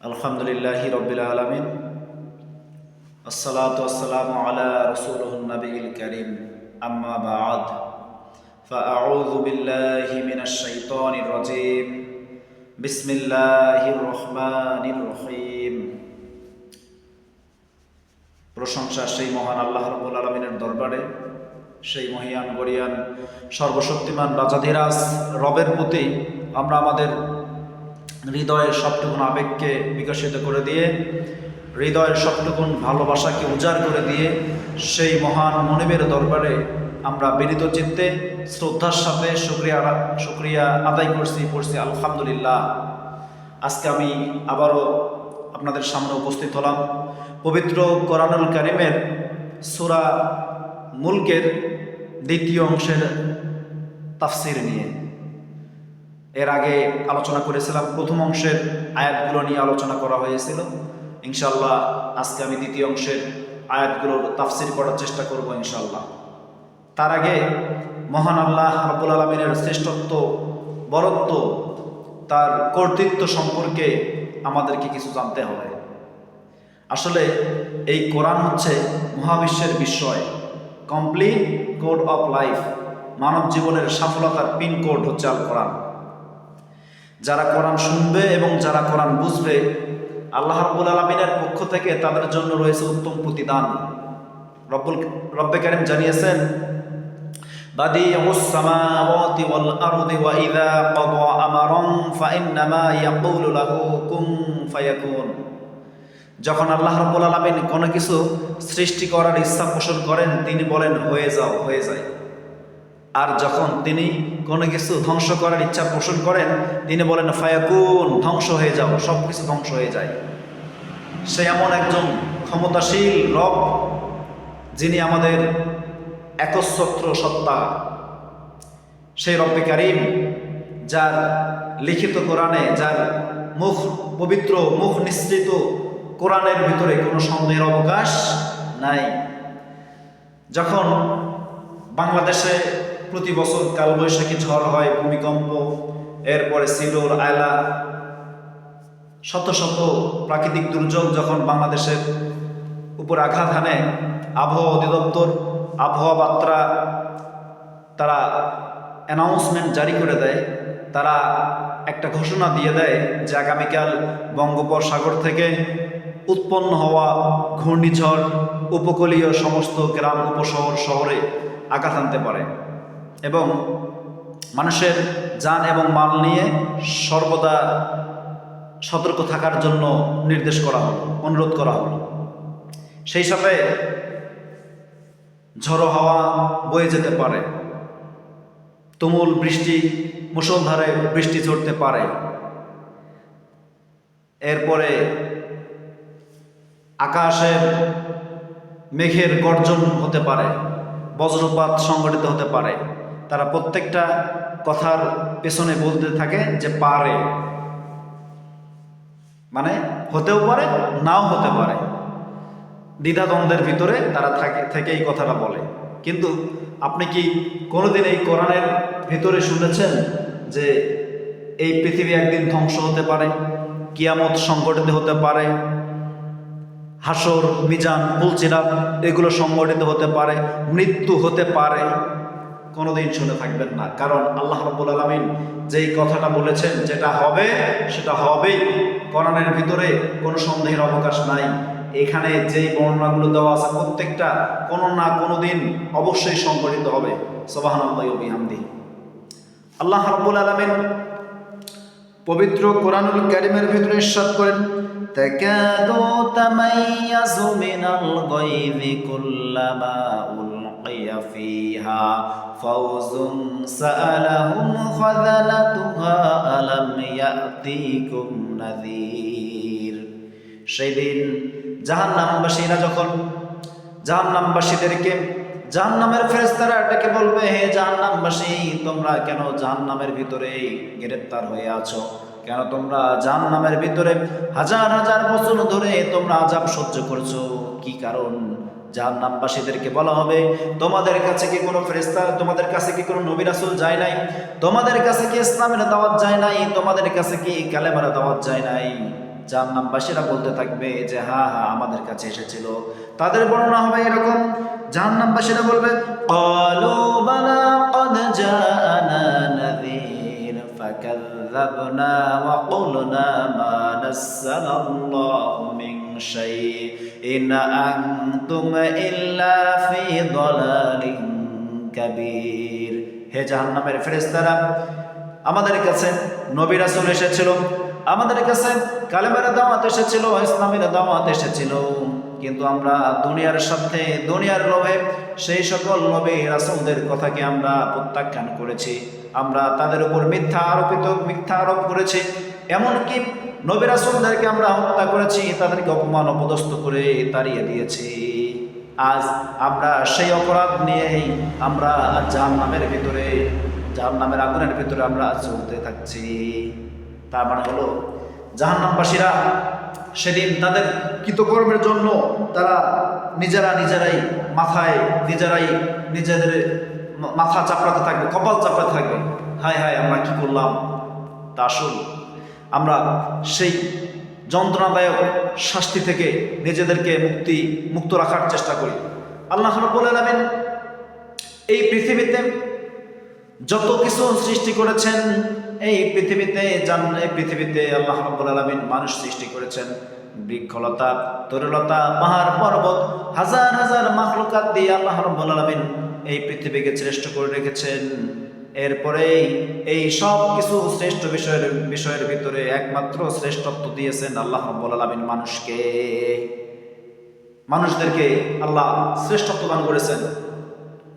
আলহামদুলিল্লাহি রব্বিল আলামিন আসসালাতু ওয়াসসালামু আলা রাসূলিন নবিয়িল কারীম আম্মা বা'দ ফাআউযু বিল্লাহি মিনাশ শাইতানির রাজীম বিসমিল্লাহির রহমানির রহিম। প্রশংসা সেই মহান আল্লাহ রাব্বুল আলামিনের দরবারে, সেই মহিয়ান গরিয়ান সর্বশক্তিমান রাজাধিরাজ রবের প্রতি আমরা আমাদের হৃদয়ের সবটুকুন আবেগকে বিকশিত করে দিয়ে, হৃদয়ের সবটুকুন ভালোবাসাকে উজাড় করে দিয়ে সেই মহান মনিবের দরবারে আমরা বিনীত চিত্তে শ্রদ্ধার সাথে শুকরিয়া আদায় পড়ছি আলহামদুলিল্লাহ। আজকে আমি আবারও আপনাদের সামনে উপস্থিত হলাম পবিত্র কোরআনুল কারীমের সূরা মুলকের দ্বিতীয় অংশের তাফসীর নিয়ে। এর আগে আলোচনা করেছিলাম প্রথম অংশের আয়াতগুলো নিয়ে আলোচনা করা হয়েছিল। ইনশাআল্লাহ আজকে আমি দ্বিতীয় অংশের আয়াতগুলোর তাফসীর করার চেষ্টা করব ইনশাআল্লাহ। তার আগে মহান আল্লাহ রাব্বুল আলামিনের শ্রেষ্ঠত্ব, বরত্ব, তার কর্তৃত্ব সম্পর্কে আমাদেরকে কিছু জানতে হবে। আসলে এই কোরআন হচ্ছে মহাবিশ্বের বিস্ময়, কমপ্লিট কোড অফ লাইফ। মানব জীবনের সফলতার পিন কোড হচ্ছে আল কোরআন। যারা কোরআন শুনবে এবং যারা কোরআন বুঝবে, আল্লাহ রাব্বুল আলামিনের পক্ষ থেকে তাদের জন্য রয়েছে উত্তম প্রতিদান। রব্বে কারীম জানিয়েছেন, বাদিউস সামাওয়াতি ওয়াল আরদি ওয়া ইযা ক্বাদা আমরান ফাইন্নামা ইয়াকুলু লাহু কুন ফায়াকুন। যখন আল্লাহ রাব্বুল আলামিন কোনো কিছু সৃষ্টি করার ইচ্ছা পোষণ করেন, তিনি বলেন হয়ে যাও, হয়ে যায়। আর যখন তিনি কোনো কিছু ধ্বংস করার ইচ্ছা পোষণ করেন, তিনি বলেন ফায়াকুন, ধ্বংস হয়ে যাও, সব কিছু ধ্বংস হয়ে যায়। সে এমন একজন ক্ষমতাশীল রব, যিনি আমাদের একচ্ছত্র সত্তা। সেই রব্বে কারীম, যার লিখিত কোরআনে, যার পবিত্র মুখ নিঃসৃত কোরআনের ভিতরে কোনো সন্দেহের অবকাশ নাই। যখন বাংলাদেশে প্রতি বছর কালবৈশাখী ঝড় হয়, ভূমিকম্প, এরপরে সিডর, আয়লা, শত শত প্রাকৃতিক দুর্যোগ যখন বাংলাদেশের উপর আঘাত হানে, আবহাওয়া অধিদপ্তর, আবহাওয়া বার্তা তারা অ্যানাউন্সমেন্ট জারি করে দেয়। তারা একটা ঘোষণা দিয়ে দেয় যে আগামীকাল বঙ্গোপসাগর থেকে উৎপন্ন হওয়া ঘূর্ণিঝড় উপকূলীয় সমস্ত গ্রাম, উপশহর, শহরে আঘাত আনতে পারে এবং মানুষের যান এবং মাল নিয়ে সর্বদা সতর্ক থাকার জন্য নির্দেশ করা হলো, অনুরোধ করা হলো। সেই সাথে ঝড়ো হাওয়া বয়ে যেতে পারে, তুমুল বৃষ্টি, মুষলধারে বৃষ্টি ঝরতে পারে, এরপরে আকাশের মেঘের গর্জন হতে পারে, বজ্রপাত সংঘটিত হতে পারে। তারা প্রত্যেকটা কথার পেছনে বলতে থাকে যে পারে, মানে হতেও পারে, নাও হতে পারে। দ্বিধাদ্বন্দ্বের ভিতরে তারা থেকে এই কথাটা বলে। কিন্তু আপনি কি কোনোদিন এই কোরআনের ভিতরে শুনেছেন যে এই পৃথিবী একদিন ধ্বংস হতে পারে, কিয়ামত সংঘটিত হতে পারে, হাসর, মিজান, পুলসিরাত এগুলো সংঘটিত হতে পারে, মৃত্যু হতে পারে? কোনোদিন শুনে থাকবেন না। কারণ আল্লাহ রাব্বুল আলামিন যেই কথাটা বলেছেন, যেটা হবে সেটা হবেই। কোরআনের ভিতরে কোনো সন্দেহের অবকাশ নাই। এখানে যেই বর্ণনাগুলো দেওয়া আছে প্রত্যেকটা কোনো না কোনো দিন অবশ্যই সংঘটিত হবে। সুবহানাল্লাহি ওয়া বিহামদিহি। আল্লাহ রাব্বুল আলামিন পবিত্র কোরআনুল কারীমের ভিতরে ইরশাদ করেন, তাকাদু তামাইয়াজু মিনাল গায়যি কুল্লামা উলকিয়া ফিহা ফাওজুন সাআলাহুম খাযালাতুহা আলাম ইয়াতিকুম নাযীর। সেদিন জাহান্নামবাসীরা যখন জাহান্নামবাসীদেরকে জাহান্নামের ফেরেশতারা ডেকে বলবে, হে জাহান্নামবাসী, তোমরা কেন জাহান্নামের ভিতরে গ্রেফতার হয়ে আছো? কেন তোমরা জাহান্নামের ভিতরে হাজার হাজার বছর ধরে তোমরা আযাব সহ্য করছো? কি কারণ? জাহান্নামবাসীদেরকে বলা হবে, তোমাদের কাছে কি কোনো ফেরেশতা, তোমাদের কাছে কি কোনো নবী রাসূল যায় নাই? তোমাদের কাছে কি ইসলামের দাওয়াত যায় নাই? তোমাদের কাছে কি কালেমার দাওয়াত যায় নাই? জাহান্নামবাসীরা বলতে থাকবে যে হ্যাঁ হ্যাঁ আমাদের কাছে এসেছিল। তাদের বর্ণনা হবে এরকম, জাহান্নামবাসীরা বলবে ক্বালু বালা ক্বাদ জাআনা নাযীর ফাকাযযাবনা ওয়া কুলনা মা নাযালাল্লাহু মিন শাইইন আনতুম ইল্লা ফি দালালিন কাবীর। হে জাহান্নামের ফেরেশতারা, আমাদের কাছে নবী রাসূল এসেছিল, আমাদের কাছে কালেমার দাওয়াত এসেছিল, ইসলামের দাওয়াত এসেছিল, কিন্তু আমরা দুনিয়ার সাথে দুনিয়ার লোভে সেই সকল নবী রাসূলদের কথাকে আমরা প্রত্যাখ্যান করেছি। আমরা তাদের উপর মিথ্যা আরোপ করেছি, এমনকি নবী রাসূলদেরকে আমরা হত্যা করেছি, তাদেরকে অপমান অপদস্থ করে তাড়িয়ে দিয়েছি। আজ আমরা সেই অপরাধ নিয়েই আমরা জাহান্নামের ভিতরে, জাহান্নামের আগুনের ভিতরে আমরা চলতে থাকছি। তার মানে হলো জাহান্নামবাসীরা সেদিন তাদের কৃতকর্মের জন্য তারা নিজেরাই নিজেদের মাথা চাপড়াতে থাকবে, কপাল চাপড়াতে থাকবে, হায় হায় আমরা কি করলাম। তা আসল আমরা সেই যন্ত্রণাদায়ক শাস্তি থেকে নিজেদেরকে মুক্ত রাখার চেষ্টা করি। আল্লাহ রাব্বুল আলামিন এই পৃথিবীতে যত কিছু সৃষ্টি করেছেন, এই পৃথিবীতে আল্লাহ রাব্বুল আলামিন মানুষ সৃষ্টি করেছেন। বৃক্ষলতা, তরুলতা, পাহাড় পর্বত, হাজার হাজার মাখলুকাত দিয়ে আল্লাহ রাব্বুল আলামিন এই পৃথিবীকে শ্রেষ্ঠ করে রেখেছেন। এরপরে এই সব কিছু শ্রেষ্ঠ বিষয়ের ভিতরে একমাত্র শ্রেষ্ঠত্ব দিয়েছেন আল্লাহ রাব্বুল আলামিন মানুষকে। মানুষদেরকে আল্লাহ শ্রেষ্ঠত্ব দান করেছেন।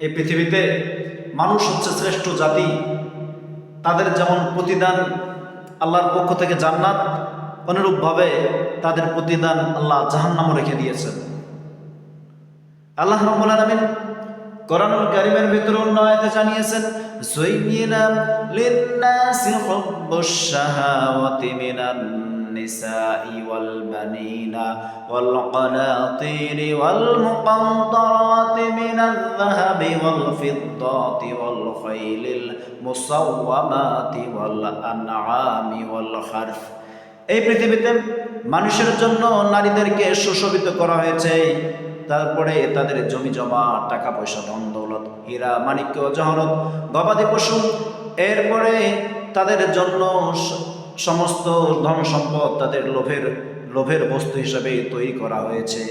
এই পৃথিবীতে মানুষ হচ্ছে শ্রেষ্ঠ জাতি। তাদের যেমন প্রতিদান আল্লাহর পক্ষ থেকে জান্নাত, অনুরূপভাবে তাদের প্রতিদান আল্লাহ জাহান্নামও রেখে দিয়েছেন। আল্লাহ রাব্বুল আলামিন কোরআনুল কারীমের ভিতরে অন্য আয়াতে জানিয়েছেন, যুয়িনা লিন-নাসি হুব্বুশ শাহাওয়াতি মিনান নিসাই ওয়াল বানিনা ওয়াল কানাতিরি ওয়াল মুকান্তারাতি মিনাল যাহাবি ওয়াল ফিদ্দাতি ওয়াল খাইলিল মুসাওওয়ামাতি ওয়াল আনআমি ওয়াল হারথ। এই পৃথিবীতে মানুষের জন্য নারীদেরকে সুশোভিত করা হয়েছে। তারপরে তাদের জমি জমা, টাকা পয়সা, ধন দৌলত, হীরা মাণিক্য জহরত, গবাদি পশু, এরপরে তাদের জন্য সমস্ত ধন সম্পদ তাদের লোভের বস্তু হিসাবে তৈরি করা হয়েছে।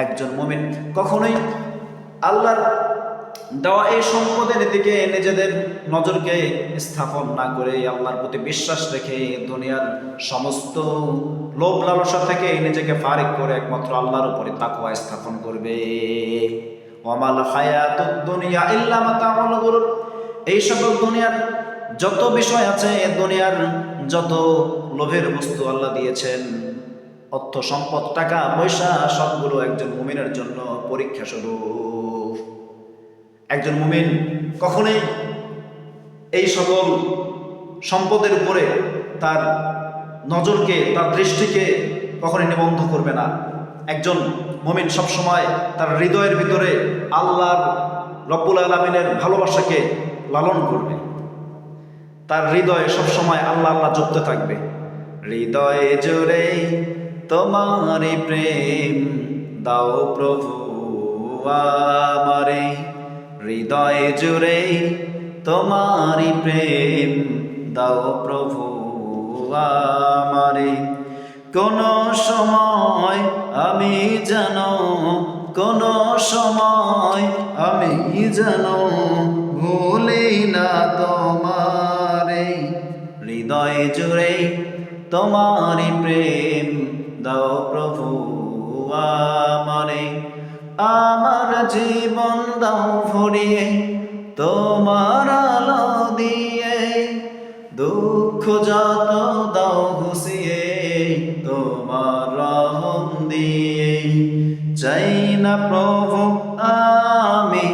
একজন মুমিন কখনোই আল্লাহর দেওয়া এই সম্পদের দিকে নিজেদের নজরকে স্থাপন না করে আল্লাহর প্রতি বিশ্বাস রেখে দুনিয়ার সমস্ত লোভ লালসা থেকে নিজেকে ফারিক করে একমাত্র আল্লাহর উপরে তাকওয়া স্থাপন করবে। ওয়ামাল হায়াতুদ দুনিয়া ইল্লা মাতাউল গুরুর। এই সকল দুনিয়ার যত বিষয় আছে, দুনিয়ার যত লোভের বস্তু আল্লাহ দিয়েছেন, অর্থ সম্পদ, টাকা পয়সা, সবগুলো একজন মুমিনের জন্য পরীক্ষা স্বরূপ। একজন মুমিন কখনোই এই সকল সম্পদের উপরে তার নজরকে, তার দৃষ্টিকে কখনোই নিবন্ধ করবে না। একজন মুমিন সবসময় তার হৃদয়ের ভিতরে আল্লাহর রব্বুল আলামিনের ভালোবাসাকে লালন করবে। তার হৃদয়ে সবসময় আল্লাহ আল্লাহ জপতে থাকবে। হৃদয়ে জুড়ে তোমারই প্রেম দাও প্রভু আমারে, হৃদয়ে জুড়ে তোমারই প্রেম দাও প্রভু আমারে। কোন সময় আমি যেন, কোন সময় আমি যেন ভুলি না তোমারে, হৃদয়ে জুড়ে তোমারই প্রেম দাও প্রভু আমারে। আমার জীবন দাও ভরিয়ে তোমার আলো দিয়ে, দুঃখ যত দাও ঘুষিয়ে তোমার রহম দিয়ে। চাই না প্রভু আমি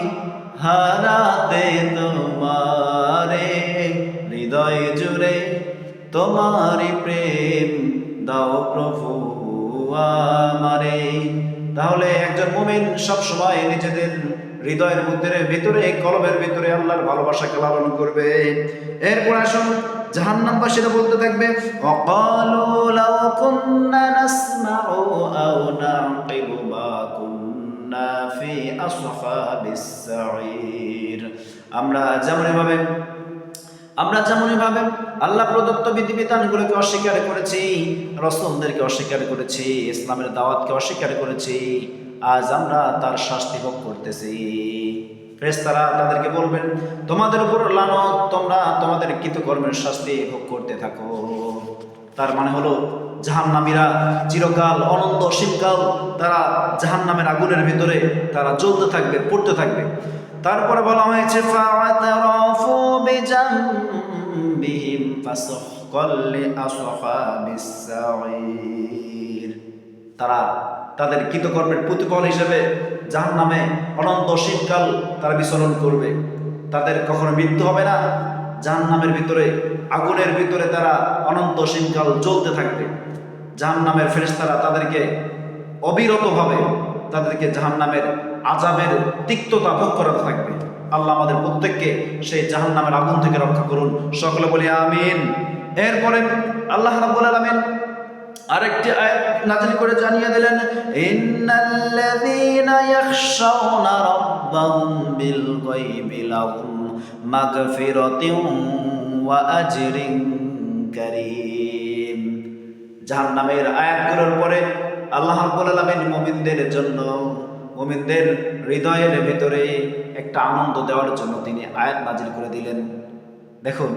হারাতে তোমারে, হৃদয় জুড়ে তোমারই প্রেম দাও প্রভু আমারে। তাহলে একজন মুমিন সব সময় নিজেদের হৃদয়ের ভিতরে কলবের ভিতরে আল্লাহর ভালোবাসাকে লালন করবে। এরপর আসুন জাহান্নামবাসীরা বলতে থাকবে, ওয়াকালু লাউ কুন্না নাসমাউ আও নাকিলু মা কুন্না ফি আসহাবিস সাঈর। আমরা যেমনই ভাবে আল্লাহ প্রদত্ত বিধিবিধানগুলোকে অস্বীকার করেছি, রাসূলদেরকে অস্বীকার করেছি, ইসলামের দাওয়াতকে অস্বীকার করেছি, আজ আমরা তার শাস্তি ভোগ করতেছি। ফেরেশতারা তাদেরকে বলবেন, তোমাদের উপর লানত, তোমরা তোমাদের কৃতকর্মের শাস্তি ভোগ করতে থাকো। তার মানে হলো জাহান্নামীরা চিরকাল, অনন্ত অসীমকাল তারা জাহান্নামের আগুনের ভিতরে তারা জ্বলতে থাকবে, পড়তে থাকবে। তারপরে বলা হয়েছে ফাআতারাফু বিজামবিহিম ফাসুহকাল লিআসহাবিস সাঈর। তারা তাদের কৃতকর্মের প্রতিফল হিসেবে জাহান্নামে অনন্ত অসীমকাল তারা বিচরণ করবে। তাদের কখনো মৃত্যু হবে না, জাহান্নামের ভিতরে, আগুনের ভিতরে তারা অনন্ত অসীমকাল জ্বলতে থাকবে। জাহান্নামের ফেরেশতারা তাদেরকে অবিরতভাবে তাদেরকে জাহান্নামের আযাবের তিক্ততা ভোগ করাতে থাকবে। আল্লাহ আমাদের প্রত্যেককে সেই জাহান্নামের আগুন থেকে রক্ষা করুন, সকলে বলি আমিন। এরপরে আল্লাহ রাব্বুল আলামিন আরেকটি আয়াত নাযিল করে জানিয়ে দিলেন, ইন্নাল্লাযীনা ইয়াখশাউনা রাব্বাহুম বিল গায়বি লাহুম মাগফিরাতুন ওয়া আজরিন কারীম। জাহান্নামের আয়াতগুলোর পরে আল্লাহ রাব্বুল আলামিন মুমিনদের জন্য, মুমিনদের হৃদয়ের ভিতরে একটা আনন্দ দেওয়ার জন্য তিনি আয়াত নাযিল করে দিলেন। দেখুন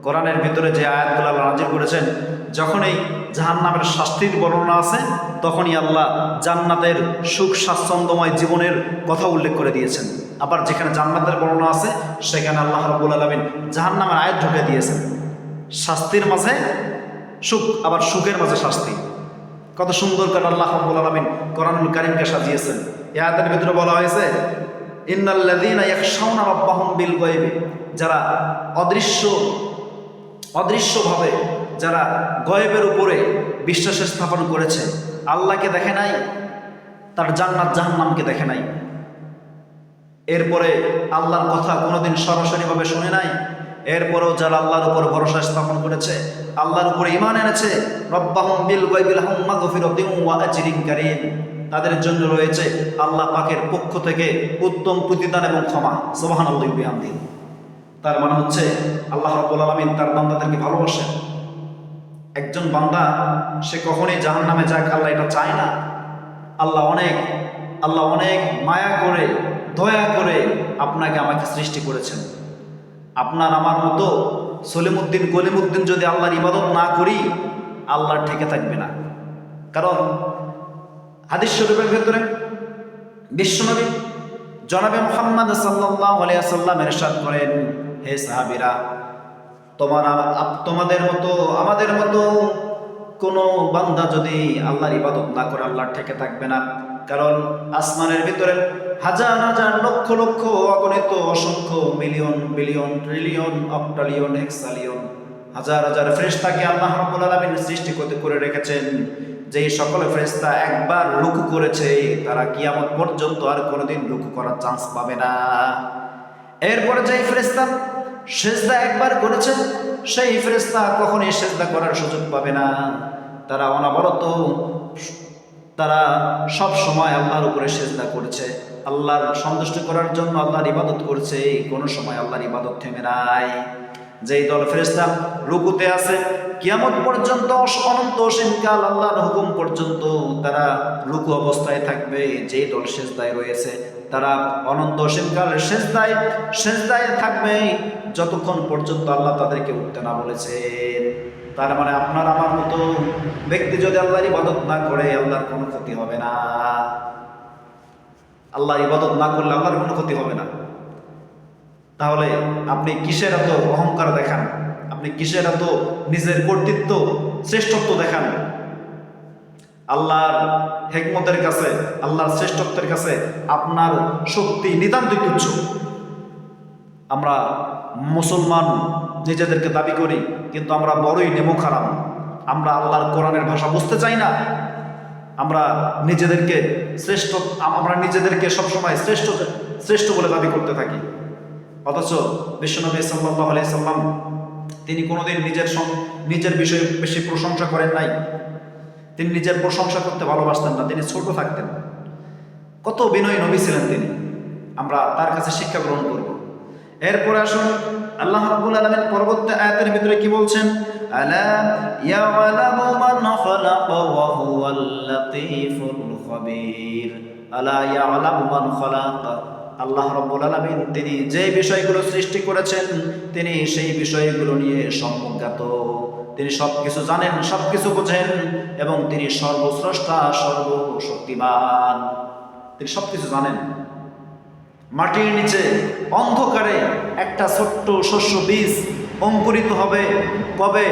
কোরআনের ভিতরে যে আয়াতগুলো আল্লাহ নাযিল করেছেন, যখনই জাহান্নামের শাস্তির বর্ণনা আছে তখনই আল্লাহ জান্নাতের সুখ স্বাচ্ছন্দ্যময় জীবনের কথা উল্লেখ করে দিয়েছেন। আবার যেখানে জান্নাতের বর্ণনা আছে সেখানে আল্লাহ রাব্বুল আলামিন জাহান্নামের আয়াত ঢুকে দিয়েছেন। শাস্তির মাঝে সুখ, আবার সুখের মাঝে শাস্তি। কত সুন্দর করে আল্লাহ রাব্বুল আলামিন কোরআনুল কারীমকে সাজিয়েছেন। এই আয়াতের ভিতরে বলা হয়েছে, ইন্নাল্লাযীনা ইয়াখশাউনা রাব্বাহুম বিল গায়বি, যারা অদৃশ্যভাবে, যারা গয়েবের উপরে বিশ্বাস স্থাপন করেছে, আল্লাহকে দেখে নাই, তার জান্নাত জাহান্নামকে দেখে নাই, এরপরে আল্লাহর কথা কোনোদিন সরাসরিভাবে শুনে নাই, এরপরেও যারা আল্লাহর উপর ভরসা স্থাপন করেছে, আল্লাহর উপরে ঈমান এনেছে, রব্বাহুম বিল গায়বি লাহুম মাগফিরাতুন ওয়া আজরিন কারীম, তাদের জন্য রয়েছে আল্লাহ পাকের পক্ষ থেকে উত্তম প্রতিদান এবং ক্ষমা। সুবহানাল্লাহি ওয়া বিহামদিহি। তার মানে হচ্ছে আল্লাহ রাব্বুল আলামিন তার বান্দাদেরকে ভালোবাসেন। একজন বান্দা সে কখনোই জাহান্নামে যাক আল্লাহ এটা চায় না। আল্লাহ অনেক মায়া করে, দয়া করে আপনাকে আমাকে সৃষ্টি করেছেন। আপনার আমার মতো সলিমুদ্দিন গলিমুদ্দিন যদি আল্লাহর ইবাদত না করি, আল্লাহ ঠেকে থাকবে না। কারণ হাদিস শরীফের ভেতরে বিশ্বনবী জনাবে মুহাম্মদ সাল্লাল্লাহু আলাইহি ওয়াসাল্লাম ইরশাদ করেন, হে সাহাবীরা, তোমাদের মতো আমাদের মতো কোনো বান্দা যদি আল্লাহর ইবাদত না করে, আল্লাহ ঠেকে থাকবে না। কারণ আসমানের ভিতরে হাজার হাজার লক্ষ লক্ষ অগণিত অসংখ্য মিলিয়ন বিলিয়ন ট্রিলিয়ন অক্টালিয়ন হেক্সালিয়ন হাজার হাজার ফেরেশতাকে আল্লাহ রাব্বুল আলামিন সৃষ্টি করে রেখেছেন। যেই সকল ফেরেশতা একবার রুকু করেছে, তারা কিয়ামত পর্যন্ত আর কোনোদিন রুকু করার চান্স পাবে না। এরপরে যেই ফেরেশতা সেজদা একবার করেছে, সেই ফেরেশতা কখনোই সেজদা করার সুযোগ পাবে না। তারা অনবরত, তারা সব সময় আল্লাহর উপরে সেজদা করেছে, আল্লাহর সন্তুষ্ট করার জন্য আল্লাহর ইবাদত করছে, কোনো সময় আল্লাহর ইবাদত থেমে নাই। যেই দল ফেরেশতা রুকুতে আছে, কিয়ামত পর্যন্ত অনন্ত অসীমকাল আল্লাহর হুকুম পর্যন্ত তারা রুকু অবস্থায় থাকবে। যেই দল সেজদায় রয়েছে, তারা অনন্ত অসীমকাল সেজদায় থাকবে যতক্ষণ পর্যন্ত আল্লাহ তাদেরকে উঠতে না বলেছেন। তার মানে আপনার আমার মতো ব্যক্তি যদি আল্লাহর ইবাদত না করে, আল্লাহর কোনো ক্ষতি হবে না। আল্লাহর ইবাদত না করলে আল্লাহর কোনো ক্ষতি হবে না। তাহলে আপনি কিসের এত অহংকার দেখান? আপনি কিসের এত নিজের কর্তৃত্ব, শ্রেষ্ঠত্ব দেখান? আল্লাহর হিকমতের কাছে, আল্লাহর শ্রেষ্ঠত্বের কাছে আপনার শক্তি নিতান্তই তুচ্ছ। আমরা মুসলমান নিজেদেরকে দাবি করি, কিন্তু আমরা বড়ই নেমো খারাপ। আমরা আল্লাহর কোরআনের ভাষা বুঝতে চাই না। আমরা নিজেদেরকে সবসময় শ্রেষ্ঠ বলে দাবি করতে থাকি। অথচ বিশ্বনবী সাল্লাল্লাহু আলাইহি সাল্লাম তিনি কোনোদিন নিজের বিষয়ে বেশি প্রশংসা করেন নাই। তিনি নিজের প্রশংসা করতে ভালোবাসতেন না, তিনি ছোট থাকতেন। কত বিনয়ী নবী ছিলেন তিনি, আমরা তার কাছে শিক্ষা গ্রহণ করব। এরপরে আসুন আল্লাহ রাব্বুল আলামিন পরবর্তী আয়াতের ভিতরে কি বলছেন, আলা ইয়ালামু মান খালাকা ওয়া হুয়াল লাতীফুল খাবীর। আলা ইয়ালামু মান খালাকা, আল্লাহ রাব্বুল আলামিন তিনি যে বিষয়গুলো সৃষ্টি করেছেন তিনি সেই বিষয়গুলো নিয়ে সম্যজ্ঞাত। তিনি সবকিছু জানেন, সবকিছু বোঝেন এবং তিনি সর্বস্রষ্টা, সর্বশক্তিমান। তিনি সবকিছু জানেন। মাটির নিচে অন্ধকারে একটা ছোট্ট শস্য বীজ অঙ্কুরিত হবে কবে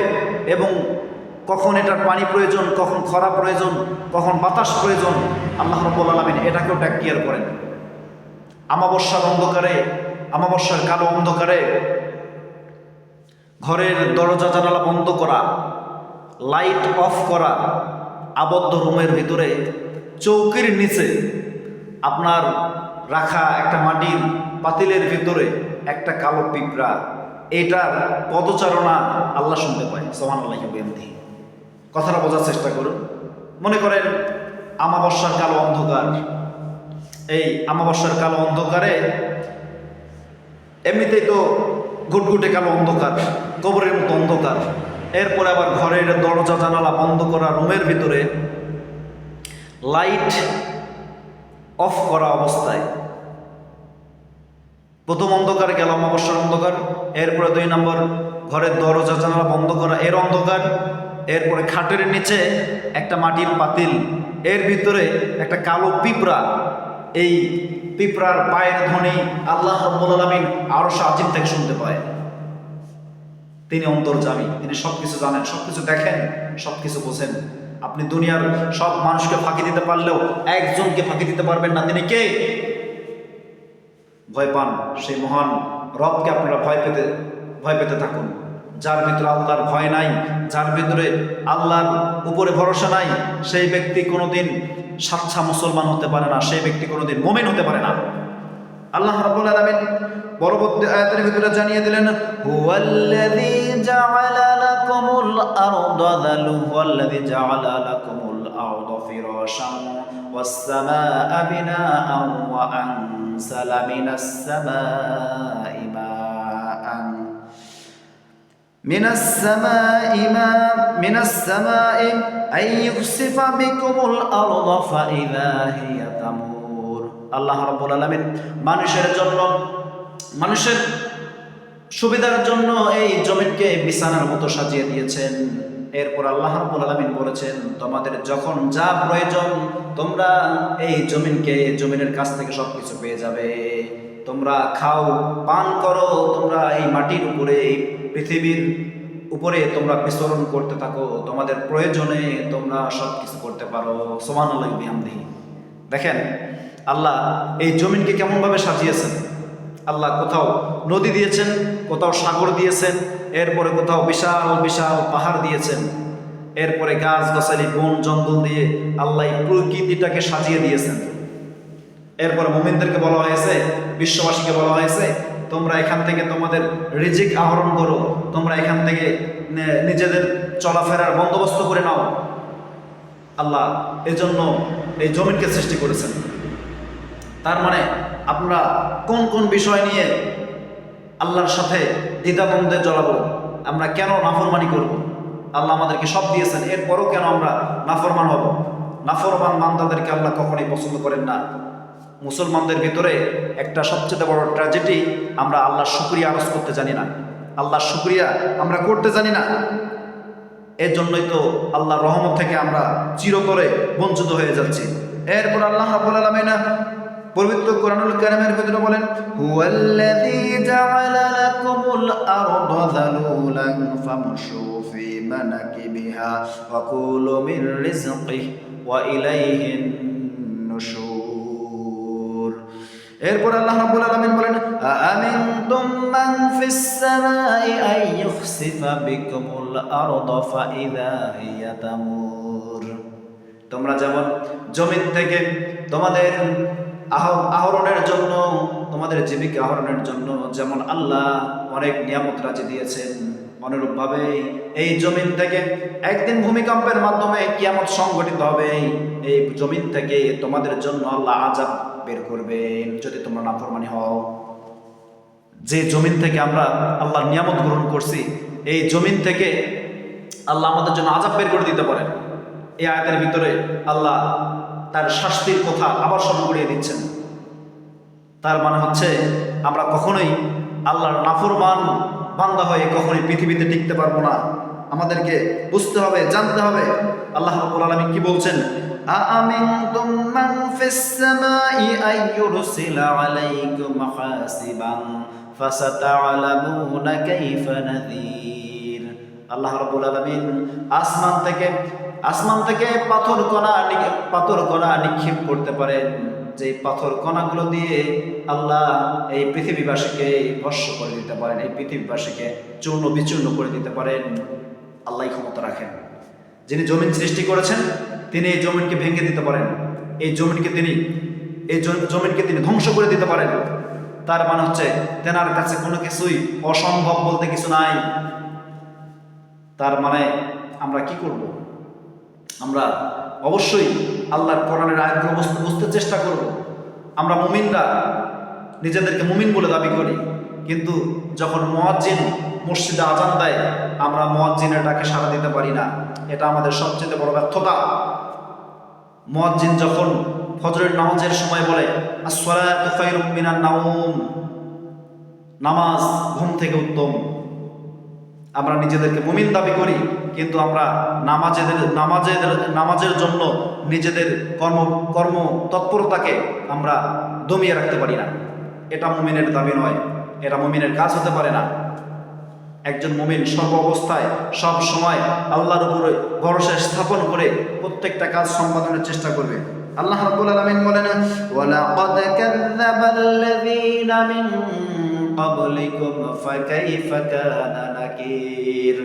এবং কখন এটার পানি প্রয়োজন, কখন খরা প্রয়োজন, কখন বাতাস প্রয়োজন, আল্লাহ রাব্বুল আলামিন এটাকেও টেক কেয়ার করেন। আমাবস্যার অন্ধকারে, আমাবস্যার কালো অন্ধকারে ঘরের দরজা জানালা বন্ধ করা, লাইট অফ করা, আবদ্ধ রুমের ভিতরে চৌকির নিচে আপনার রাখা একটা মাটির পাতিলের ভিতরে একটা কালো পিঁপড়া, এটার পদচারণা আল্লাহ শুনতে পায়। সুবহানাল্লাহি ওয়া বিহামদিহি। কথাটা বোঝার চেষ্টা করুন। মনে করেন আমাবস্যার কালো অন্ধকার, এই আমাবস্যার কালো অন্ধকারে এমনিতেই তো ঘুটঘুটে কালো অন্ধকার, কবরের মতো অন্ধকার। এরপরে আবার ঘরের দরজা জানালা বন্ধ করা রুমের ভিতরে লাইট অফ করা অবস্থায় প্রথম অন্ধকার গেল, অমাবস্যার অন্ধকার। এরপরে 2 নম্বর ঘরের দরজা জানালা বন্ধ করা, এর অন্ধকার। এরপরে খাটের নিচে একটা মাটির পাতিল, এর ভিতরে একটা কালো পিঁপড়া। এই পিঁপড়ার পায়ের ধ্বনি আল্লাহ রাব্বুল আলামিন আরশ আজিম থেকে শুনতে পায়। তিনি অন্তর্যামী, তিনি সবকিছু জানেন, সবকিছু দেখেন, সবকিছু বোঝেন। আপনি দুনিয়ার সব মানুষকে ফাঁকি দিতে পারলেও একজনকে ফাঁকি দিতে পারবেন না। তিনি কে? ভয় পান সেই মহান রবকে। আপনারা ভয় পেতে থাকুন। যার ভিতরে আল্লাহর ভয় নাই, যার ভিতরে আল্লাহর উপরে ভরসা নাই, সেই ব্যক্তি কোনোদিন সাচ্চা মুসলমান হতে পারে না, সেই ব্যক্তি কোনোদিন মুমিন হতে পারে না। আল্লাহ রাব্বুল আলামিন পরবর্তী আয়াতের ভিতরে জানিয়ে দিলেন, হুয়াল্লাযী জাআলা লাকুমুল আরদা হুয়াল্লাযী জাআলা লাকুমুল আরদা ফিরাশান ওয়াস সামাআ বিনাআন ওয়া আনসালা মিনাস সামাই মাআন মিনাস সামাই আই ইউসিফা বিকুমুল আরদা ফাইযা হিয়া তামুর। আল্লাহ রাব্বুল আলামিন মানুষের জন্য, মানুষের সুবিধার জন্য এই জমিনকে বিছানার মতো সাজিয়ে দিয়েছেন। এরপর আল্লাহ রাব্বুল আলামিন বলেছেন, তোমাদের যখন যা প্রয়োজন তোমরা এই জমিনকে, জমিনের কাছ থেকে সবকিছু পেয়ে যাবে। তোমরা খাও, পান করো, তোমরা এই মাটির উপরে, এই পৃথিবীর উপরে তোমরা বিচরণ করতে থাকো, তোমাদের প্রয়োজনে তোমরা সবকিছু করতে পারো। সুবহানাল্লাহি ওয়া বিহামদিহি। দেখেন আল্লাহ এই জমিনকে কেমনভাবে সাজিয়েছেন। আল্লাহ কোথাও নদী দিয়েছেন, কোথাও সাগর দিয়েছেন, এরপরে কোথাও বিশাল বিশাল পাহাড় দিয়েছেন, এরপরে গাছ গাছালি, বন জঙ্গল দিয়ে আল্লাহ এই প্রকৃতিটাকে সাজিয়ে দিয়েছেন। এরপরে মুমিনদেরকে বলা হয়েছে, বিশ্ববাসীকে বলা হয়েছে, তোমরা এখান থেকে তোমাদের রিজিক আহরণ করো, তোমরা এখান থেকে নিজেদের চলাফেরার বন্দোবস্ত করে নাও। আল্লাহ এজন্য এই জমিনকে সৃষ্টি করেছেন। তার মানে আমরা কোন কোন বিষয় নিয়ে আল্লাহর সাথে দ্বিধাদ্বন্দ্বে জড়াবো? আমরা কেন নাফরমানি করব? আল্লাহ আমাদেরকে সব দিয়েছেন, এরপরও কেন আমরা নাফরমান হব? নাফরমান বান্দাদেরকে আল্লাহ কখনোই পছন্দ করেন না। মুসলমানদের ভিতরে একটা সবচেয়ে বড় ট্র্যাজেডি, আমরা আল্লাহর শুকরিয়া আরজ করতে জানি না, আল্লাহর শুকরিয়া আমরা করতে জানি না। এর জন্যই তো আল্লাহর রহমত থেকে আমরা চিরতরে বঞ্চিত হয়ে যাচ্ছি। এরপর আল্লাহ রাব্বুল আলামিন পবিত্র কোরআনুল কারীমের ভিতরে বলেন, হুয়াল্লাযী জাআলা লাকুমুল আরদা যালুলান ফামশু ফি মানাকিবিহা ওয়া কুলু মির রিজকিহি ওয়া ইলাইহিন নুশুর। এরপর আল্লাহ রাব্বুল আলামিন বলেন, আমিনতুম মান ফিস সামাই আই ইউখসিফা বিকুমুল আরদা ফাইযা হিয়া তামুর। তোমরা যেমন জমিন থেকে তোমাদের আহরণের জন্য তোমাদের জীবিকা আহরণের জন্য যেমন আল্লাহ অনেক নিয়ামত রাজি দিয়েছেন, অনুরূপভাবে এই জমিন থেকে একদিন ভূমিকম্পের মাধ্যমে কিয়ামত সংঘটিত হবে। এই জমিন থেকে তোমাদের জন্য আল্লাহ আযাব বের করবেন যদি তোমরা নাফরমানি হও। যে জমিন থেকে আমরা আল্লাহর নিয়ামত গ্রহণ করছি, এই জমিন থেকে আল্লাহ আমাদের জন্য আযাব বের করে দিতে পারেন। এই আয়াতের ভিতরে আল্লাহ তার শাস্তির কথা আবার স্মরণ করিয়ে দিচ্ছেন। তার মানে হচ্ছে আমরা কখনোই আল্লাহর নাফরমান বান্দা হয়ে কখনোই পৃথিবীতে টিকতে পারবো না। আমাদেরকে বুঝতে হবে, জানতে হবে আল্লাহ রাব্বুল আলামিন কি বলছেন। আমিনতুম মান ফিস সামাই আইয়ুরসিলা আলাইকুম হাসিবান ফাসাতা'লামুনা কাইফা নাযীর। আল্লাহ রাব্বুল আলামিন আসমান থেকে পাথর কণা নিক্ষেপ করতে পারেন, যে পাথর কণাগুলো দিয়ে আল্লাহ এই পৃথিবীবাসীকে ভস্ম করে দিতে পারেন, এই পৃথিবীবাসীকে চূর্ণ বিচূর্ণ করে দিতে পারেন। আল্লাহই ক্ষমতা রাখেন। যিনি জমিন সৃষ্টি করেছেন তিনি এই জমিনকে ভেঙে দিতে পারেন, এই জমিনকে তিনি ধ্বংস করে দিতে পারেন। তার মানে হচ্ছে তেনার কাছে কোনো কিছুই অসম্ভব বলতে কিছু নাই। তার মানে আমরা কি করব? আমরা অবশ্যই আল্লাহর কোরআনের আয়াতগুলো বুঝতে চেষ্টা করব। আমরা মুমিনরা নিজেদেরকে মুমিন বলে দাবি করি, কিন্তু যখন মুয়াজ্জিন মসজিদে আজান দেয় আমরা মুয়াজ্জিনের ডাকে সাড়া দিতে পারি না। এটা আমাদের সবচেয়ে বড় ব্যর্থতা। মুয়াজ্জিন যখন ফজরের নামাজের সময় বলে আস-সালাতু খায়রুম মিনান নাওম, নামাজ ঘুম থেকে উত্তম, আমরা নিজেদেরকে মুমিন দাবি করি, কিন্তু আমরা নামাজের জন্য নিজেদের কর্ম তৎপরতাকে আমরা দমিয়ে রাখতে পারি না। এটা মুমিনের দাবি নয়, এটা মুমিনের কাজ হতে পারে না। একজন মুমিন সর্ব অবস্থায় সব সময় আল্লাহর উপরে ভরসা স্থাপন করে প্রত্যেকটা কাজ সম্পাদনের চেষ্টা করবে। আল্লাহ রাব্বুল আলামিন বলেন, ওয়ালাকাদ কাযযাবাল্লাযীনা মিন ক্বাবলিকুম ফাকাইফা কানা নাকির।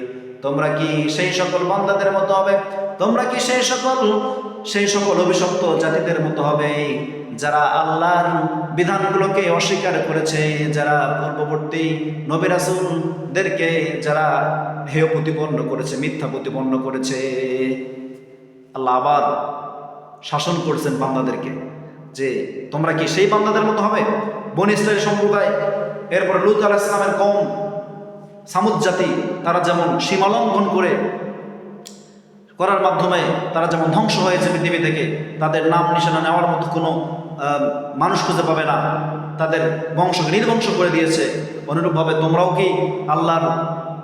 তোমরা কি সেই সকল বান্দাদের মতো হবে, তোমরা কি সেই সকল অভিশপ্ত জাতিদের মতো হবে যারা আল্লাহর বিধানগুলোকে অস্বীকার করেছে, যারা পূর্ববর্তী নবী রাসূলদেরকে যারা হেয় প্রতিপন্ন করেছে, মিথ্যা প্রতিপন্ন করেছে। আল্লাহ আবার শাসন করছেন বান্দাদেরকে যে তোমরা কি সেই বান্দাদের মতো হবে। বনী ইসরাইল সম্প্রদায়, এরপর লূত আলাইহিস সালামের কওম সামুদ জাতি, তারা যেমন সীমালঙ্ঘন করার মাধ্যমে তারা যেমন ধ্বংস হয়েছে পৃথিবী থেকে, তাদের নাম নিশানা নেওয়ার মতো কোনো মানুষ খুঁজে পাবে না, তাদের বংশকে নির্বংশ করে দিয়েছে। অনুরূপভাবে তোমরাও কি আল্লাহর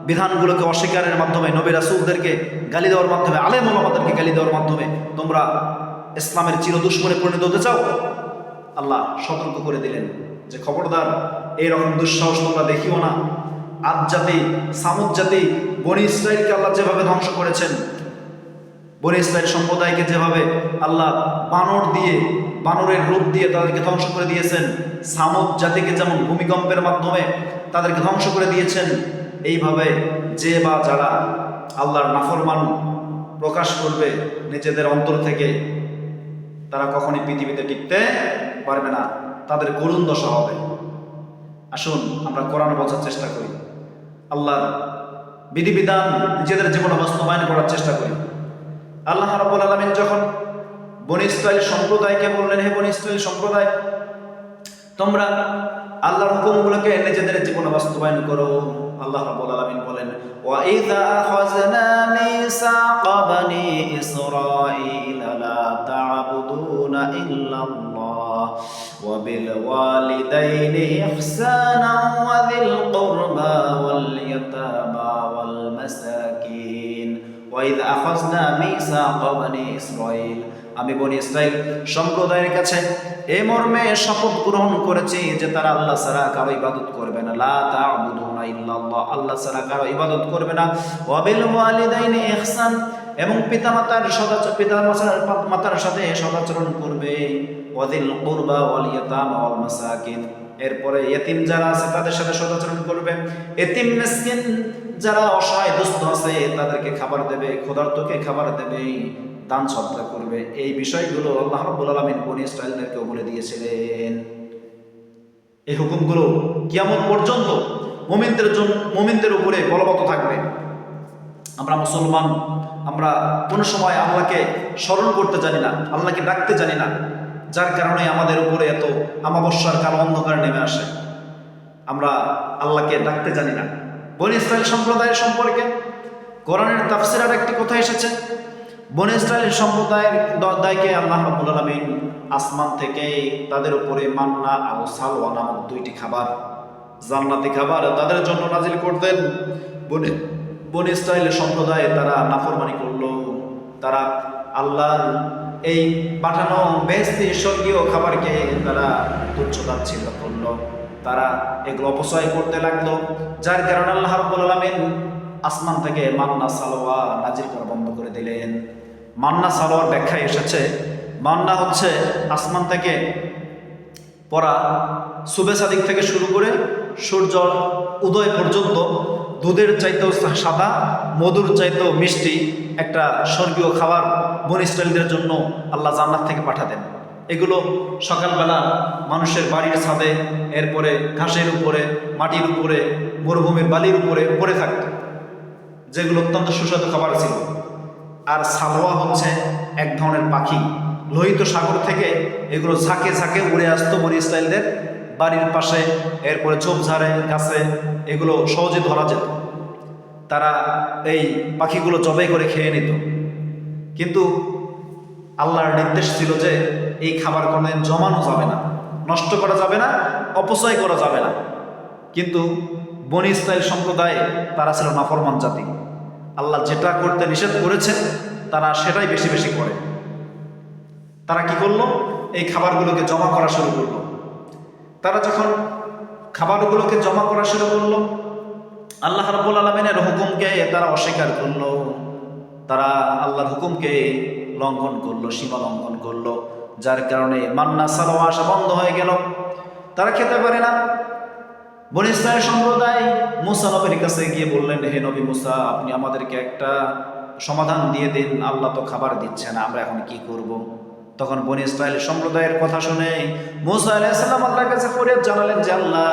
বিধানগুলোকে অস্বীকারের মাধ্যমে, নবী রাসূলদেরকে গালি দেওয়ার মাধ্যমে, আলেম ওলামাদেরকে গালি দেওয়ার মাধ্যমে তোমরা ইসলামের চিরদুশমনে পরিণত হতে চাও? আল্লাহ সতর্ক করে দিলেন যে খবরদার, এইরকম দুঃসাহস তোমরা দেখিও না। আদ জাতি, সামুদ জাতি, বনী ইসরাইলকে আল্লাহ যেভাবে ধ্বংস করেছেন, বনী ইসরাইল সম্প্রদায়কে যেভাবে আল্লাহ বানরের রূপ দিয়ে তাদেরকে ধ্বংস করে দিয়েছেন, সামুদ জাতিকে যেমন ভূমিকম্পের মাধ্যমে তাদেরকে ধ্বংস করে দিয়েছেন, এইভাবে যে বা যারা আল্লাহর নাফরমান প্রকাশ করবে নিজেদের অন্তর থেকে, তারা কখনই পৃথিবীতে টিকতে পারবে না, তাদের করুণ দশা হবে। আসুন আমরা কোরআন বোঝার চেষ্টা করি, আল্লাহর বিধিবিধান নিজেদের জীবনে বাস্তবায়ন করার চেষ্টা করি। আল্লাহ রাব্বুল আলামিন যখন বনী ইসরাইল সম্প্রদায়কে বললেন, হে বনী ইসরাইল সম্প্রদায়, তোমরা আল্লাহর হুকুমগুলোকে নিজেদের জীবনে বাস্তবায়ন করো। আল্লাহ রাব্বুল আলামিন বলেন, ওয়া ইযা আখাযনা মিসাকা বানি ইসরাঈলা লা তা'বুদুনা ইল্লাল্লাহ ওয়া বিল ওয়ালিদাইনি ইহসানা ওয়া যিল কুরবা ওয়াল ইয়াতামা ওয়াল মাসাকিন। ওয়া ইযা আখাযনা মিসাকা বানি ইসরাঈল, আমি বনী ইসরাইল সম্প্রদায়ের কাছে এই মর্মে শপথ গ্রহণ করেছি যে তারা আল্লাহ ছাড়া কারো ইবাদত করবে না, লা তা'বুদুনা ইল্লাল্লাহ, আল্লাহ ছাড়া কারো ইবাদত করবে না, ওয়া বিল ওয়ালিদাইনি ইহসান, এবং পিতামাতার সাথে সদাচরণ করবে, ওয়া যিল কুরবা ওয়াল ইয়াতামা ওয়াল মাসাকিন, এরপরে ইতিম যারা আছে তাদের সাথে সদাচরণ করবে, ইতিম মিসকিন যারা অসহায় দুস্থ আছে তাদেরকে খাবার দেবে, ক্ষুধার্তকে খাবার দেবে, দান সদকা করবে। এই বিষয়গুলো আল্লাহ রাব্বুল আলামিন বনী ইসরাইলদেরকেও বলে দিয়েছিলেন। এই হুকুমগুলো কিয়ামত পর্যন্ত মুমিনদের উপরে বলবৎ থাকবে। আমরা মুসলমান, আমরা কোনো সময় আল্লাহকে স্মরণ করতে জানি না, আল্লাহকে ডাকতে জানি না, যার কারণে আমাদের উপরে এত আমাবস্যার কালো অন্ধকার নেমে আসে। আমরা আল্লাহকে ডাকতে জানি না। বনী ইসরাইল সম্প্রদায়ের সম্পর্কে কোরআনের তাফসিরের একটি কথা এসেছে, বনী ইসরাইল সম্প্রদায়ের দায়কে আল্লাহ রাব্বুল আলামিন আসমান থেকে তাদের উপরে মান্না ও সালওয়া নামক দুইটি খাবার, জান্নাতি খাবার তাদের জন্য নাজিল করতেন। বনী ইসরাইল সম্প্রদায় তারা নাফরমানি করলো, তারা আল্লাহর এই পাঠানো বেহেশতি স্বর্গীয় খাবারকে তারা তুচ্ছ তাচ্ছিল্য করলো, তারা এগুলো অপচয় করতে লাগলো, যার কারণে আল্লাহ রাব্বুল আলামিন আসমান থেকে মান্না সালোয়া নাজিল করা বন্ধ করে দিলেন। মান্না সালোয়ার ব্যাখ্যায় এসেছে, মান্না হচ্ছে আসমান থেকে পড়া সুবে সাদিক থেকে শুরু করে সূর্য উদয় পর্যন্ত দুধের চাইতেও সাদা, মধুর চাইতেও মিষ্টি একটা স্বর্গীয় খাবার বনী ইসরাইলদের জন্য আল্লাহ জান্নাত থেকে পাঠাতেন। এগুলো সকালবেলা মানুষের বাড়ির ছাদে, এরপরে ঘাসের উপরে, মাটির উপরে, মরুভূমির বালির উপরে পড়ে থাকত, যেগুলো অত্যন্ত সুস্বাদু খাবার ছিল। আর সালোয়া হচ্ছে এক ধরনের পাখি, লোহিত সাগর থেকে এগুলো ঝাঁকে ঝাঁকে উড়ে আসতো বনী ইসরাইলদের বাড়ির পাশে, এরপরে ঝোপঝাড়ে গাছে এগুলো সহজে ধরা যেত। তারা এই পাখিগুলো জবাই করে খেয়ে নিত। কিন্তু আল্লাহর নির্দেশ ছিল যে এই খাবার কোনোদিন জমানো যাবে না, নষ্ট করা যাবে না, অপচয় করা যাবে না। কিন্তু বনী ইসরাইল সম্প্রদায়ে তারা ছিল নাফরমান জাতি। আল্লাহ যেটা করতে নিষেধ করেছে তারা সেটাই বেশি বেশি করে। তারা কি করলো? এই খাবারগুলোকে জমা করা শুরু করলো। তারা যখন খাবারগুলোকে জমা করা শুরু করলো, আল্লাহ রাব্বুল আলামিনের হুকুমকে তারা অস্বীকার করলো, তারা আল্লাহর হুকুমকে লঙ্ঘন করলো, সীমা লঙ্ঘন করলো, যার কারণে মান্না সালোয়া আসা বন্ধ হয়ে গেল, তারা খেতে পারে না। বনী ইসরাইল সম্প্রদায় মুসা নবীর কাছে গিয়ে বললেন, হে নবী মুসা, আপনি আমাদেরকে একটা সমাধান দিয়ে দিন, আল্লাহ তো খাবার দিচ্ছে না, আমরা এখন কি করব? তখন বনী ইসরাইল সম্প্রদায়ের কথা শুনে মুসা আলাইহিস সালাম আল্লাহর কাছে ফরিয়াদ জানালেন যে আল্লাহ,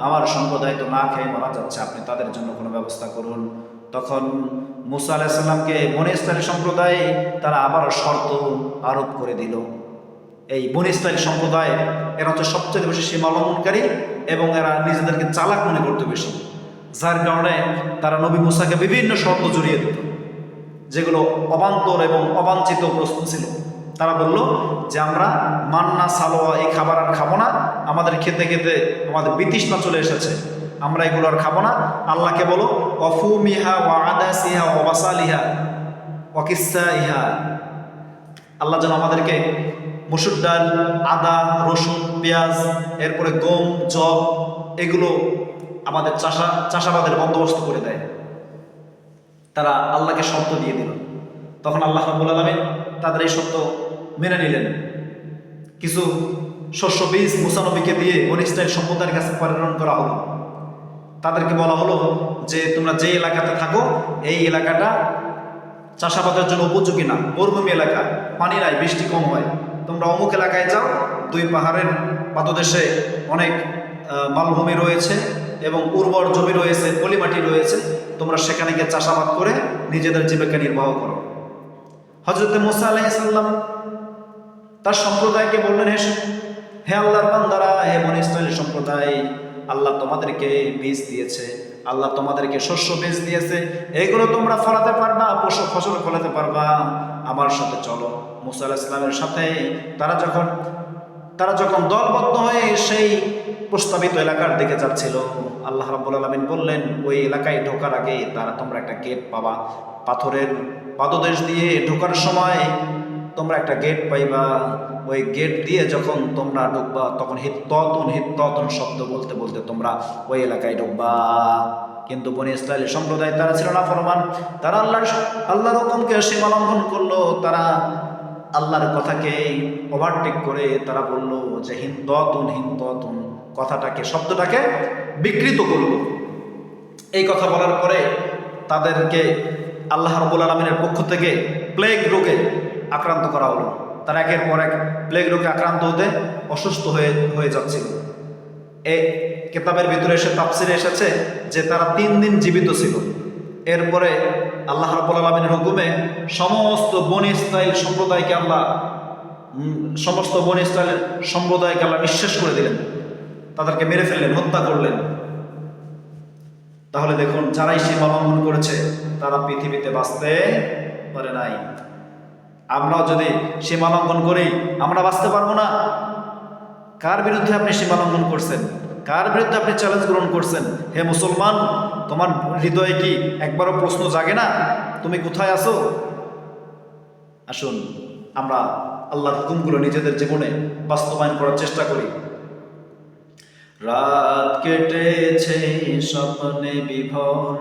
আমার সম্প্রদায় তো না খেয়ে মারা যাচ্ছে, আপনি তাদের জন্য কোনো ব্যবস্থা করুন। তখন মুসা আলাইহিস সালামকে বনী ইসরাইল সম্প্রদায় তারা আবার শর্ত আরোপ করে দিল। এই বনী ইসরাইল সম্প্রদায় এরা হচ্ছে সবচেয়ে বেশি সীমা লঙ্ঘনকারী এবং এরা নিজেদেরকে চালাক মনে করতে বেশি, যার কারণে তারা নবী মুসাকে বিভিন্ন শর্ত জড়িয়ে দিত, যেগুলো অবান্তর এবং অবাঞ্ছিত প্রশ্ন ছিল। তারা বলল যে আমরা মান্না সালোয়া এই খাবার আর খাবো না, আমাদের খেতে খেতে আমাদের বিতৃষ্ণা চলে এসেছে, আমরা এগুলো আর খাবো না। আল্লাহকে বলো অফুমিহা ওয়া আদাসিহা ওয়া বাসালিহা ওয়া কিসাইহা, আল্লাহ যেন আমাদেরকে মসুর ডাল, আদা, রসুন, পেঁয়াজ, এরপরে গম, জব এগুলো আমাদের চাষাবাদের বন্দোবস্ত করে দেয়। তারা আল্লাহকে শর্ত দিয়ে দিল। তখন আল্লাহ রাব্বুল আলামিন তাদের এই শর্ত মেনে নিলেন। কিছু শস্য বীজ মুসা নবীকে দিয়ে বনী ইসরাইল সম্প্রদায়ের কাছে প্রেরণ করা হলো। তাদেরকে বলা হলো যে তোমরা যে এলাকাতে থাকো এই এলাকাটা চাষাবাদের জন্য উপযোগী না, মরুভূমি এলাকা, পানি নাই, বৃষ্টি কম হয়, তোমরা অমুক এলাকায় যাও, দুই পাহাড়ের পাদদেশে অনেক মালভূমি রয়েছে এবং উর্বর জমি রয়েছে, পলিমাটি রয়েছে, তোমরা সেখানে গিয়ে চাষাবাদ করে নিজেদের জীবিকা নির্বাহ করো। হযরত মুসা আলাইহিস সালাম তার সম্প্রদায়কে বললেন, হে আল্লাহর বান্দারা, হে বনী ইসরাইল সম্প্রদায়, আল্লাহ তোমাদেরকে বীজ দিয়েছে, আল্লাহ তোমাদেরকে শস্য বীজ দিয়েছে, এইগুলো তোমরা ফলাতে পারবা, ফসল ফলাতে পারবা, আমার সাথে চলো। মুসা আলাইহিস সালামের সাথে তারা যখন দলবদ্ধ হয়ে সেই প্রস্তাবিত এলাকার দিকে যাচ্ছিল, আল্লাহ রাব্বুল আলামিন বললেন, ওই এলাকায় ঢোকার আগে তোমরা একটা গেট পাবা, পাথরের পাদদেশ দিয়ে ঢোকার সময় তোমরা একটা গেট পাইবা, ওই গেট দিয়ে যখন তোমরা ঢুকবা তখন হিত্ততুন শব্দ বলতে বলতে তোমরা ওই এলাকায় ঢুকবা। কিন্তু বনী ইসরাইল সম্প্রদায় তারা ছিল নাফরমান, তারা আল্লাহর হুকুমকে সীমা লঙ্ঘন করলো, তারা আল্লাহর কথাকে ওভারটেক করে তারা বলল যে হিন্ততুন কথাটাকে, শব্দটাকে বিকৃত করলো। এই কথা বলার পরে তাদেরকে আল্লাহ রাব্বুল আলামিনের পক্ষ থেকে প্লেগ রোগে আক্রান্ত করা হলো। তারা একের পর এক প্লেগ রোগে আক্রান্ত হতে অসুস্থ হয়ে যাচ্ছিল। এই কিতাবের ভিতরে এসে তাফসিরে এসেছে যে তারা 3 দিন জীবিত ছিল। এরপরে আল্লাহ রাব্বুল আলামিনের হুকুমে সমস্ত বনী ইসরাইল সম্প্রদায়কে আল্লাহ নিঃশেষ করে দিলেন, তাদেরকে মেরে ফেললেন, হত্যা করলেন। তাহলে দেখুন, যারাই সীমা লঙ্ঘন করেছে তারা পৃথিবীতে বাঁচতে পারে নাই। আমরাও যদি সীমা লঙ্ঘন করি আমরা বাঁচতে পারবো না। কার বিরুদ্ধে আপনি সীমা লঙ্ঘন করছেন? কার বিরুদ্ধে আপনি চ্যালেঞ্জ গ্রহণ করছেন? হে মুসলমান, তোমার হৃদয়ে কি একবারও প্রশ্ন জাগে না তুমি কোথায় আছো? আসুন আমরা আল্লাহর হুকুমগুলো নিজেদের জীবনে বাস্তবায়ন করার চেষ্টা করি। রাত কেটেছে স্বপ্নে বিভোর,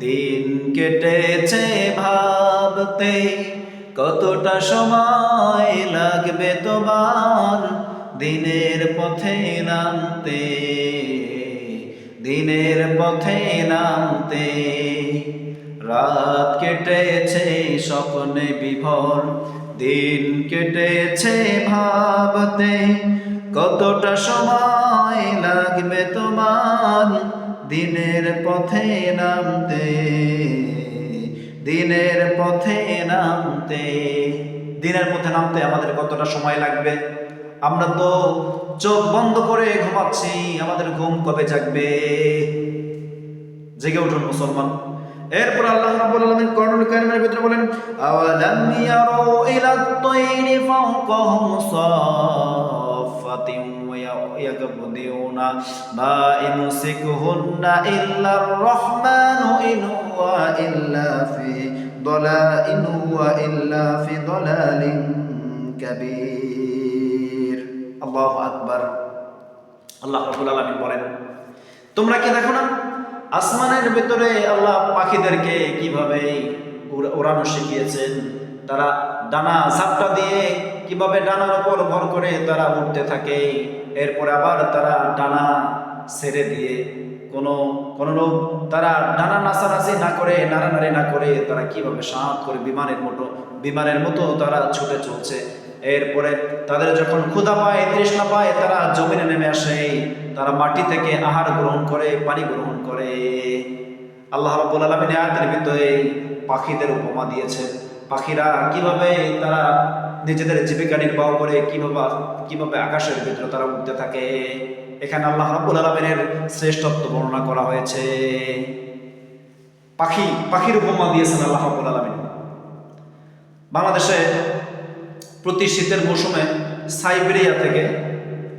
দিন কেটেছে ভাবতে, কতটা সময় লাগবে তোমার দিনের পথে নামতে, দিনের পথে নামতে। রাত কেটেছে স্বপ্নে বিভোর, দিন কেটেছে ভাবতে, কতটা সময় লাগবে তোমার দিনের পথে নামতে, দিনের পথে নামতে। দিনের পথে নামতে আমাদের কতটা সময় লাগবে? আমরা তো চোখ বন্ধ করে ঘুমাচ্ছি, আমাদের ঘুম কবে জাগবে? জেগে উঠুন মুসলমান। এরপর আল্লাহ রাব্বুল আলামিন কোরআনুল কারীমের ভিতরে বলেন, আওয়ালাম ইয়ারু ইলাত তায়রি ফাওকাহুম সাফাতিন ওয়া ইয়াকবুদিউনা মা ইমসিকুহুন্না ইল্লার রাহমানু ইন ওয়া ইল্লা ফি দালালিন কাবীর। আল্লাহু আকবার। আল্লাহ রাব্বুল আলামিন বলেন, তোমরা কি দেখো না আসমানের ভিতরে আল্লাহ পাখিদেরকে কিভাবে ওড়ানো শিখিয়েছেন? তারা ডানা ঝাপটা দিয়ে কিভাবে ডানার উপর ভর করে তারা উঠতে থাকে, এরপরে আবার তারা ডানা ছেড়ে দিয়ে কোনো লোক তারা ডানা নাচানাচি না করে, নাড়ানাড়ি না করে তারা কিভাবে সাঁত করে বিমানের মতো তারা ছুটে চলছে। এরপরে তাদের যখন ক্ষুধা পায়, তৃষ্ণা পায়, তারা জমিনে নেমে আসে, তারা মাটি থেকে আহার গ্রহণ করে, পানি গ্রহণ করে। আল্লাহ রাব্বুল আলামিন আয়াতের ভিতরে পাখিদের উপমা দিয়েছে। পাখিরা কিভাবে তারা নিজেদের জীবিকা নির্বাহ করে, কিভাবে আকাশের ভিতরে তারা উঠতে থাকে। এখানে আল্লাহ রাব্বুল আলামিনের শ্রেষ্ঠত্ব বর্ণনা করা হয়েছে। পাখির উপমা দিয়েছেন আল্লাহ রাব্বুল আলামিন। বাংলাদেশে প্রতি শীতের মৌসুমে সাইবেরিয়া থেকে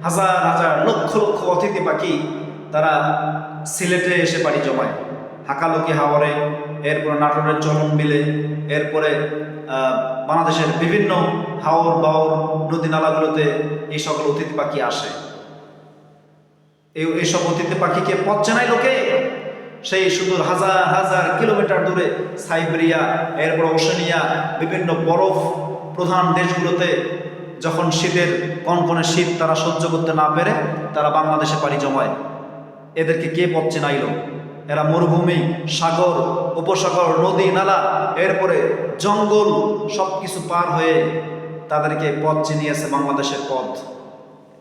হাজার হাজার লক্ষ লক্ষ অতিথি পাখি তারা সিলেটে এসে পাড়ি জমায়। হাকালুকি হাওরে, এরপর নাটোরের চলন বিলে, এরপরে বাংলাদেশের বিভিন্ন হাওর বাওর নদী নালাগুলোতে এই সকল অতিথি পাখি আসে। এইসব অতিথি পাখিকে পথ চেনায় লোকে সেই সুদূর হাজার হাজার কিলোমিটার দূরে সাইবেরিয়া, এরপর ওশেনিয়া, বিভিন্ন বরফ প্রধান দেশগুলোতে যখন শীতের কনকনে শীত তারা সহ্য করতে না পেরে তারা বাংলাদেশে পাড়ি জমায়। এদেরকে কে পথ চেনাইল? এরা মরুভূমি, সাগর, উপসাগর, নদী নালা, এরপরে জঙ্গল সব কিছু পার হয়ে তাদেরকে পথ চিনিয়েছে বাংলাদেশের পথ।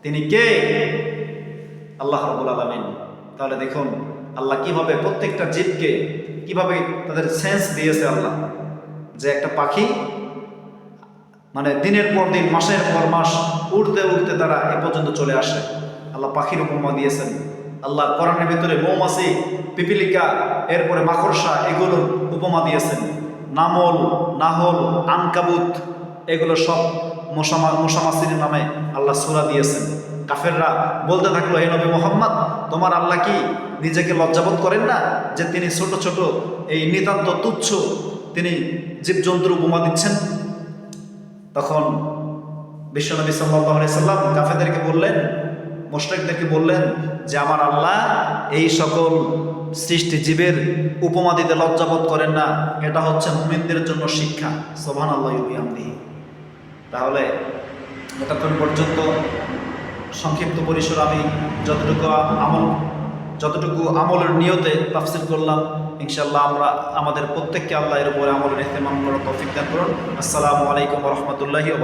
তিনি কে? আল্লাহ রাব্বুল আলামিন। তাহলে দেখুন আল্লাহ কিভাবে প্রত্যেকটা জীবকে কিভাবে তাদের সেন্স দিয়েছে আল্লাহ, যে একটা পাখি মানে দিনের পর দিন, মাসের পর মাস উড়তে উড়তে তারা এ পর্যন্ত চলে আসে। আল্লাহ পাখির উপমা দিয়েছেন। আল্লাহ কোরআনের ভিতরে মৌমাছি, পিপিলিকা, এরপরে মাকড়সা, এগুলোর উপমা দিয়েছেন। নাহল, আনকাবুত, এগুলো সব মশামাছির নামে আল্লাহ সূরা দিয়েছেন। কাফেররা বলতে থাকলো, হে নবী মুহাম্মদ, তোমার আল্লাহ কি নিজেকে লজ্জাবোধ করেন না যে তিনি ছোট ছোট এই নিতান্ত তুচ্ছ তিনি জীবজন্তুর উপমা দিচ্ছেন? তখন বিশ্বনবী সাল্লাল্লাহু আলাইহি সাল্লাম কাফেরদেরকে বললেন, মুশরিকদেরকে বললেন যে আমার আল্লাহ এই সকল সৃষ্টি জীবের উপমা দিতে লজ্জাবোধ করেন না, এটা হচ্ছে মুমিনদের জন্য শিক্ষা। সুবহানাল্লাহি ওয়া বিহামদিহি। তাহলে এতক্ষণ পর্যন্ত সংক্ষিপ্ত পরিসর আমি যতটুকু আমলের নিয়তে তাফসীর করলাম, ইনশাআল্লাহ আমরা আমাদের প্রত্যেককে আল্লাহ এর উপরে আমলের ইহতিমাম করার তৌফিক দান করুন। আসসালামু আলাইকুম ওয়া রাহমাতুল্লাহি ওয়া